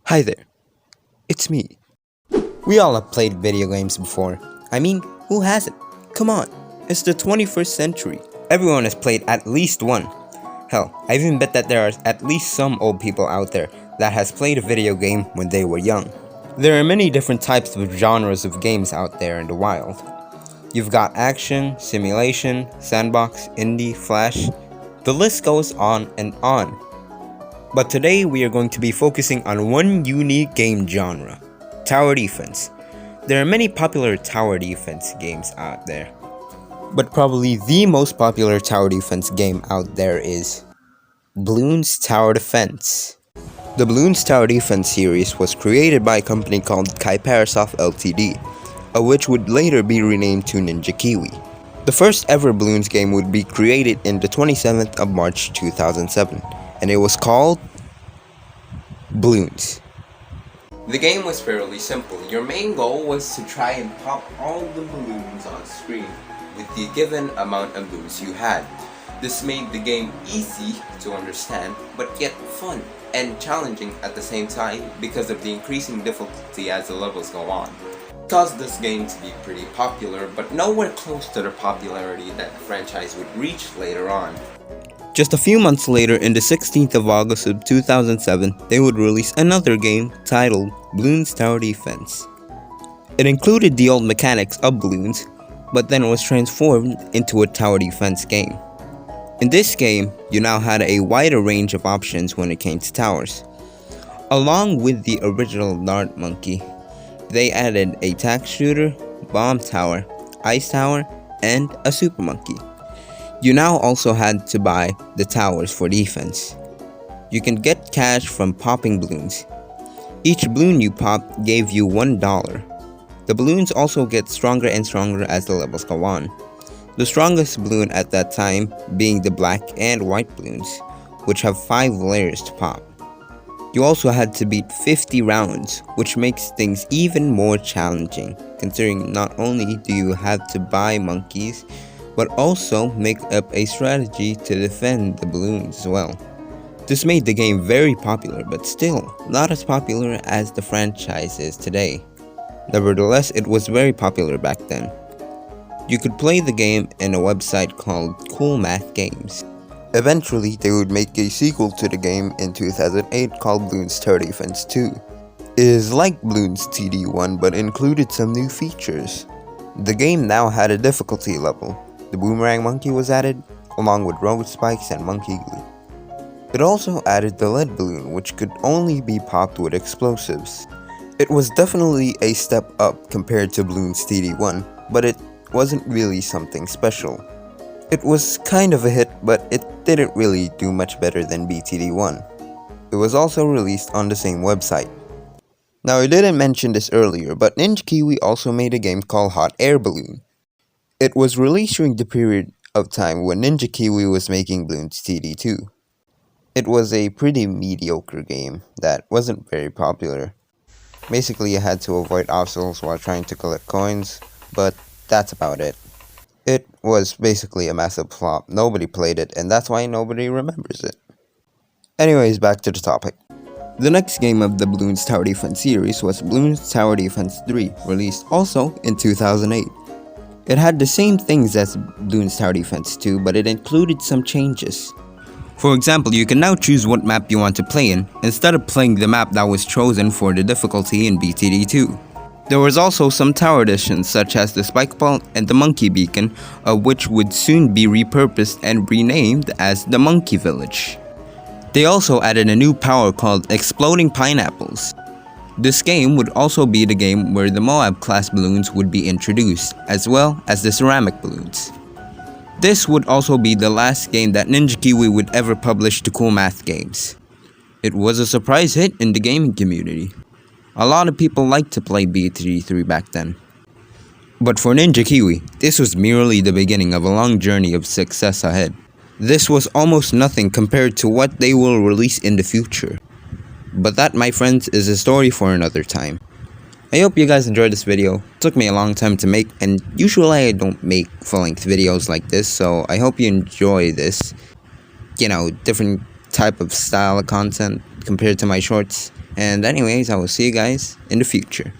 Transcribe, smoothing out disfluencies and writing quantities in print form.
Hi there, it's me. We all have played video games before. I mean, who hasn't? Come on, it's the 21st century. Everyone has played at least one. Hell, I even bet that there are at least some old people out there that has played a video game when they were young. There are many different types of genres of games out there in the wild. You've got action, simulation, sandbox, indie, flash. The list goes on and on. But today we are going to be focusing on one unique game genre, tower defense. There are many popular tower defense games out there, but probably the most popular tower defense game out there is Bloons Tower Defense. The Bloons Tower Defense series was created by a company called Kyparasoft Ltd, which would later be renamed to Ninja Kiwi. The first ever Bloons game would be created in the 27th of March 2007, and it was called Bloons. The game was fairly simple. Your main goal was to try and pop all the balloons on screen with the given amount of balloons you had. This made the game easy to understand, but yet fun and challenging at the same time because of the increasing difficulty as the levels go on. It caused this game to be pretty popular, but nowhere close to the popularity that the franchise would reach later on. Just a few months later, in the 16th of August of 2007, they would release another game titled Bloons Tower Defense. It included the old mechanics of Bloons, but then was transformed into a tower defense game. In this game, you now had a wider range of options when it came to towers. Along with the original Dart Monkey, they added a tack shooter, bomb tower, ice tower, and a super monkey. You now also had to buy the towers for defense. You can get cash from popping balloons. Each balloon you popped gave you $1. The balloons also get stronger and stronger as the levels go on. The strongest balloon at that time being the black and white balloons, which have 5 layers to pop. You also had to beat 50 rounds, which makes things even more challenging, considering not only do you have to buy monkeys, but also make up a strategy to defend the balloons as well. This made the game very popular, but still not as popular as the franchise is today. Nevertheless, it was very popular back then. You could play the game in a website called Cool Math Games. Eventually, they would make a sequel to the game in 2008 called Bloons Tower Defense 2. It is like Bloons TD1 but included some new features. The game now had a difficulty level. The boomerang monkey was added, along with road spikes and monkey glue. It also added the lead balloon, which could only be popped with explosives. It was definitely a step up compared to Bloons TD1, but it wasn't really something special. It was kind of a hit, but it didn't really do much better than BTD1. It was also released on the same website. Now, I didn't mention this earlier, but Ninja Kiwi also made a game called Hot Air Balloon. It was released during the period of time when Ninja Kiwi was making Bloons TD2. It was a pretty mediocre game that wasn't very popular. Basically, you had to avoid obstacles while trying to collect coins, but that's about it. It was basically a massive flop. Nobody played it, and that's why nobody remembers it. Anyways, back to the topic. The next game of the Bloons Tower Defense series was Bloons Tower Defense 3, released also in 2008. It had the same things as Bloons Tower Defense 2, but it included some changes. For example, you can now choose what map you want to play in, instead of playing the map that was chosen for the difficulty in BTD2. There was also some tower additions such as the spike ball and the monkey beacon, which would soon be repurposed and renamed as the Monkey Village. They also added a new power called Exploding Pineapples. This game would also be the game where the Moab class balloons would be introduced, as well as the ceramic balloons. This would also be the last game that Ninja Kiwi would ever publish to Cool Math Games. It was a surprise hit in the gaming community. A lot of people liked to play BTD3 back then. But for Ninja Kiwi, this was merely the beginning of a long journey of success ahead. This was almost nothing compared to what they will release in the future. But that, my friends, is a story for another time. I hope you guys enjoyed this video. It took me a long time to make, and usually I don't make full-length videos like this, so I hope you enjoy this. Different type of style of content compared to my shorts. And anyways, I will see you guys in the future.